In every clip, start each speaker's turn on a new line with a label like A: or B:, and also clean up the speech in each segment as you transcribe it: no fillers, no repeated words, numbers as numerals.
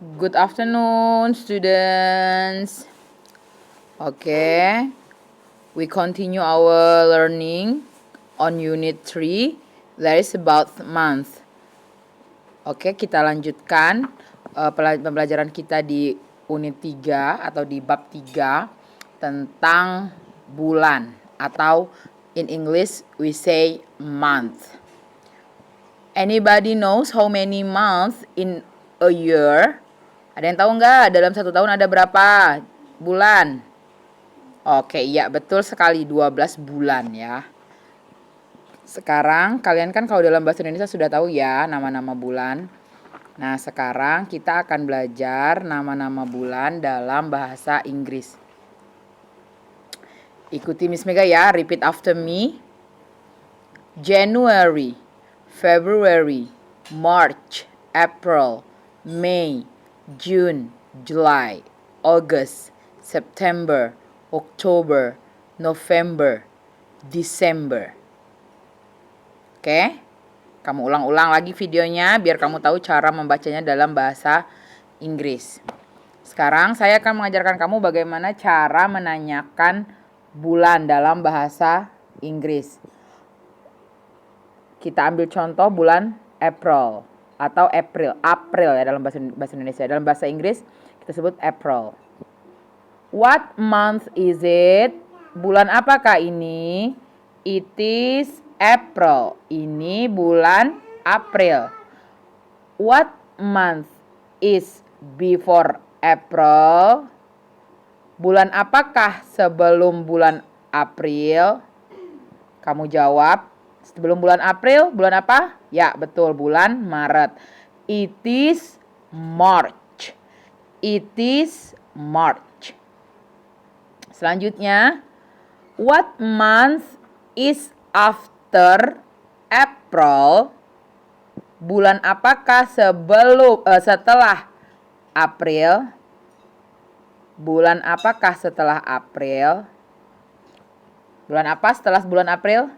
A: Good afternoon, students. Okay, we continue our learning on Unit 3. That is about month. Oke, kita lanjutkan pembelajaran kita di Unit 3 atau di bab 3 tentang bulan atau in English we say month. Anybody knows how many months in a year? Ada yang tahu nggak dalam satu tahun ada berapa bulan? Oke, iya betul sekali 12 bulan ya. Sekarang kalian kan kalau dalam bahasa Indonesia sudah tahu ya nama-nama bulan. Nah, sekarang kita akan belajar nama-nama bulan dalam bahasa Inggris. Ikuti Miss Mega ya, repeat after me. January, February, March, April, May, June, July, August, September, October, November, December. Oke? Kamu ulang-ulang lagi videonya biar kamu tahu cara membacanya dalam bahasa Inggris. Sekarang saya akan mengajarkan kamu bagaimana cara menanyakan bulan dalam bahasa Inggris. Kita ambil contoh bulan April atau April ya dalam bahasa Indonesia. Dalam bahasa Inggris kita sebut April. What month is it? Bulan apakah ini? It is April. Ini bulan April. What month is before April? Bulan apakah sebelum bulan April? Kamu jawab. Sebelum bulan April, bulan apa? Ya, betul, bulan Maret. It is March. It is March. Selanjutnya, what month is after April? Bulan apakah setelah April? Bulan apakah setelah April? Bulan apa setelah bulan April?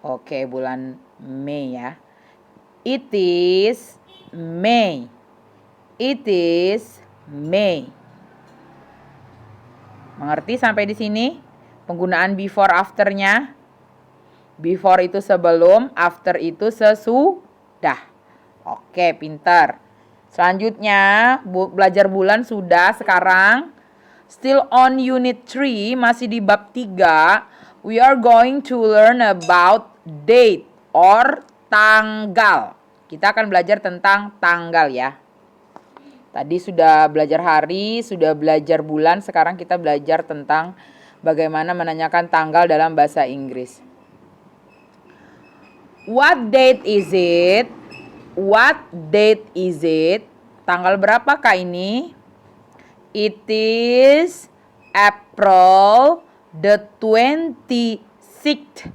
A: Oke, bulan Mei ya. It is May. It is May. Mengerti sampai di sini? Penggunaan before after-nya. Before itu sebelum, after itu sesudah. Oke, pintar. Selanjutnya, belajar bulan sudah sekarang. Still on unit 3, masih di bab 3. We are going to learn about date or tanggal. Kita akan belajar tentang tanggal ya. Tadi sudah belajar hari, sudah belajar bulan, sekarang kita belajar tentang bagaimana menanyakan tanggal dalam bahasa Inggris. What date is it? What date is it? Tanggal berapakah ini? It is April the 26th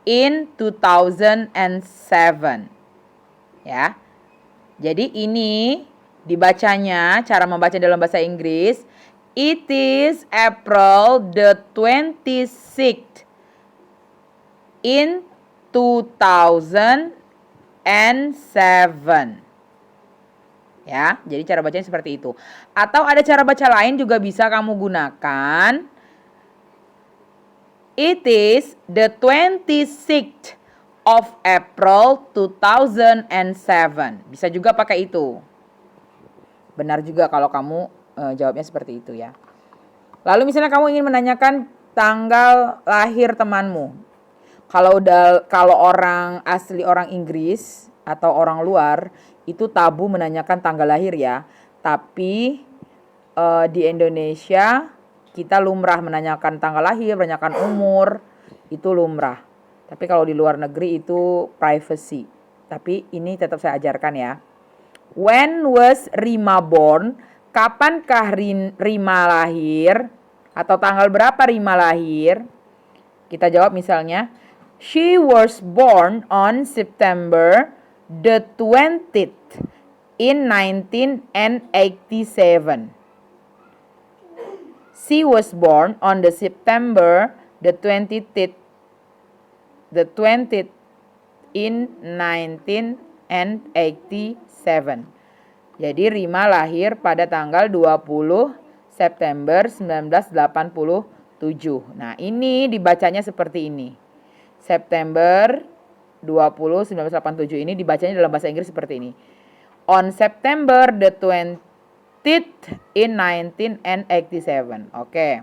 A: in 2007. Ya. Jadi ini dibacanya, cara membaca dalam bahasa Inggris, it is April the 26th in 2007. Ya, jadi cara bacanya seperti itu. Atau ada cara baca lain juga bisa kamu gunakan. It is the 26th of April 2007. Bisa juga pakai itu. Benar juga kalau kamu jawabnya seperti itu ya. Lalu misalnya kamu ingin menanyakan tanggal lahir temanmu. Kalau orang asli orang Inggris atau orang luar itu tabu menanyakan tanggal lahir ya. Tapi di Indonesia kita lumrah menanyakan tanggal lahir, menanyakan umur, itu lumrah. Tapi kalau di luar negeri itu privacy. Tapi ini tetap saya ajarkan ya. When was Rima born? Kapankah Rima lahir? Atau tanggal berapa Rima lahir? Kita jawab misalnya, she was born on September the 20th in 1987. She was born on the September the 20th in 1987. Jadi Rima lahir pada tanggal 20 September 1987. Nah, ini dibacanya seperti ini. September 20 1987 ini dibacanya dalam bahasa Inggris seperti ini. On September the 20th in 1987. Oke.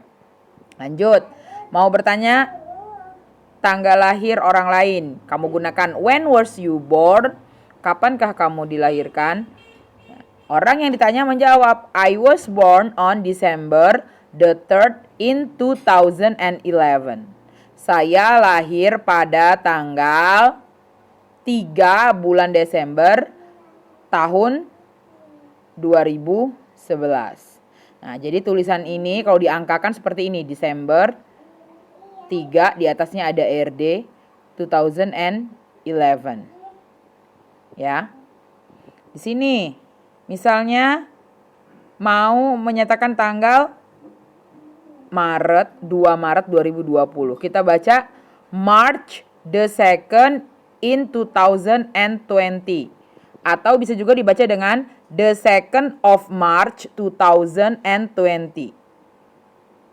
A: Lanjut. Mau bertanya tanggal lahir orang lain. Kamu gunakan when was you born? Kapankah kamu dilahirkan? Orang yang ditanya menjawab, I was born on December the 3rd in 2011. Saya lahir pada tanggal 3 bulan Desember tahun 2011. Nah, jadi tulisan ini kalau diangkakan seperti ini, Desember 3, di atasnya ada RD 2011. Ya. Di sini misalnya mau menyatakan tanggal Maret 2 Maret 2020. Kita baca March the 2nd in 2020. Atau bisa juga dibaca dengan the 2nd of March 2020.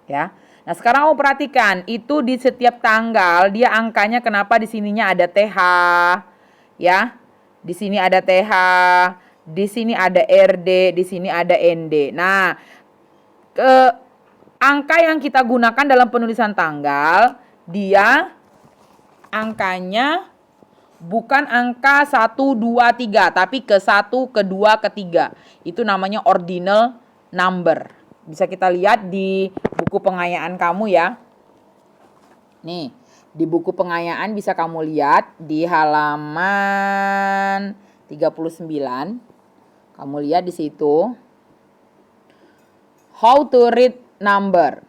A: Ya. Nah, sekarang kamu perhatikan, itu di setiap tanggal dia angkanya kenapa di sininya ada TH, ya. Di sini ada TH, di sini ada RD, di sini ada ND. Nah, angka yang kita gunakan dalam penulisan tanggal, dia angkanya bukan angka 1, 2, 3, tapi ke 1, ke 2, ke 3. Itu namanya ordinal number. Bisa kita lihat di buku pengayaan kamu ya. Nih, di buku pengayaan bisa kamu lihat di halaman 39. Kamu lihat di situ. How to read number.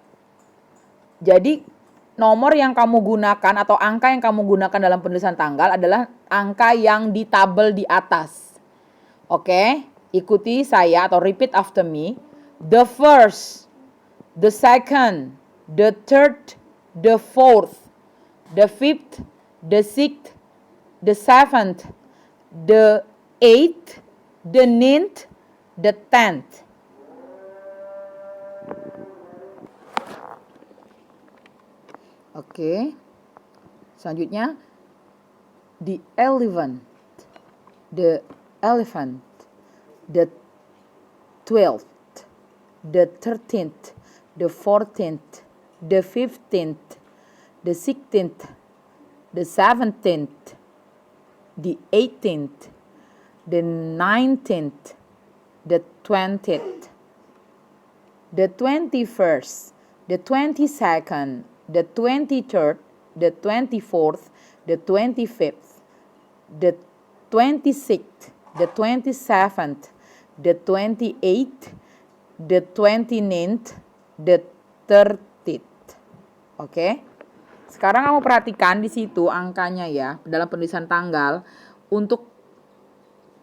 A: Jadi nomor yang kamu gunakan atau angka yang kamu gunakan dalam penulisan tanggal adalah angka yang di tabel di atas. Oke, ikuti saya atau repeat after me. The first, the second, the third, the fourth, the fifth, the sixth, the seventh, the eighth, the ninth, the 10th. Oke. Selanjutnya the elephant, the 12th, the 13th, the 14th, the 15th, the 16th, the 17th, the 18th, the 19th, the 20th, the 21st, the 22nd, the 23rd, the 24th, the 25th, the 26th, the 27th, the 28th, the 29th, the 30th. Oke. Sekarang kamu perhatikan di situ angkanya ya, dalam penulisan tanggal. Untuk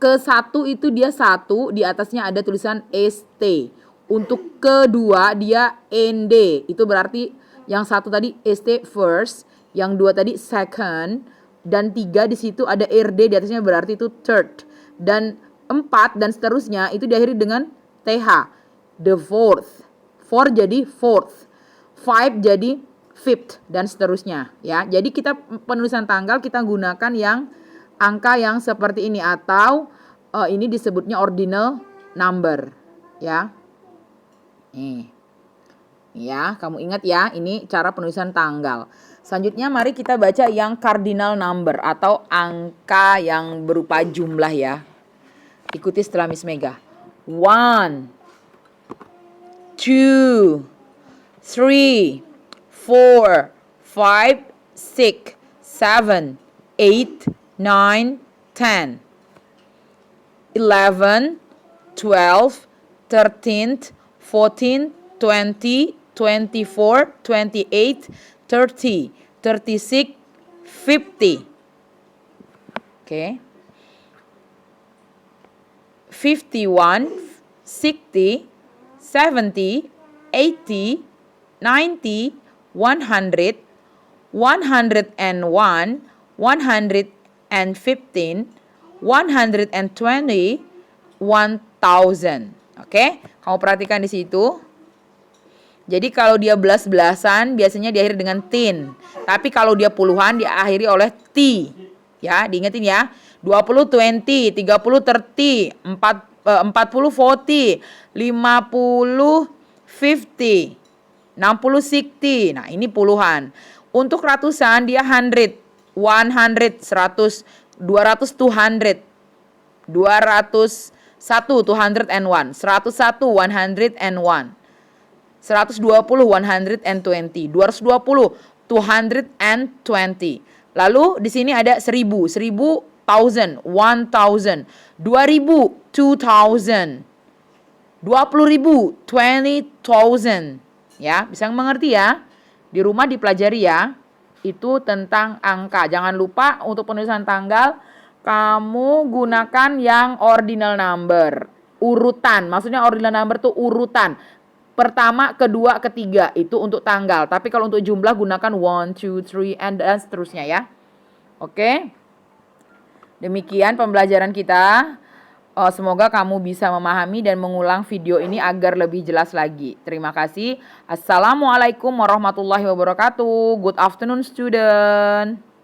A: ke 1 itu dia 1, di atasnya ada tulisan ST. Untuk kedua dia ND. Itu berarti yang 1 tadi ST first, yang 2 tadi second, dan 3 di situ ada RD di atasnya berarti itu third. Dan 4 dan seterusnya itu diakhiri dengan TH. The fourth. 4 jadi fourth. 5 jadi fifth dan seterusnya ya. Jadi kita penulisan tanggal kita gunakan yang angka yang seperti ini atau ini disebutnya ordinal number ya. Nih. Ya, kamu ingat ya, ini cara penulisan tanggal. Selanjutnya mari kita baca yang cardinal number atau angka yang berupa jumlah ya. Ikuti setelah Miss Mega. 1, 2, 3, 4, 5, 6, 7, 8, 9, 10, 11, 12, 13, 14, 20, 24, 28, 30, 36, 50. Okay. 51, 60, 70, 80, 90, 100, 101, 115, 120, 1000, thousand. Oke, kamu perhatikan di situ. Jadi kalau dia belas-belasan biasanya diakhiri dengan tin. Tapi kalau dia puluhan diakhiri oleh t. Ya, diingetin ya. 20 20, 30 30, 40 40, 50 50, 60 60. Nah, ini puluhan. Untuk ratusan dia 100, 100, 100, 200 200, 201 201, 101 101, 120 120, 220 220. Lalu di sini ada 1000, 1000 1000, 1000, 2000 2000, 20.000 20,000. Ya, bisa mengerti ya? Di rumah dipelajari ya. Itu tentang angka. Jangan lupa untuk penulisan tanggal kamu gunakan yang ordinal number. Urutan. Maksudnya ordinal number tuh urutan. Pertama, kedua, ketiga. Itu untuk tanggal. Tapi kalau untuk jumlah gunakan 1, 2, 3, and dan seterusnya ya. Oke. Demikian pembelajaran kita. Semoga kamu bisa memahami dan mengulang video ini agar lebih jelas lagi. Terima kasih. Assalamualaikum warahmatullahi wabarakatuh. Good afternoon, student.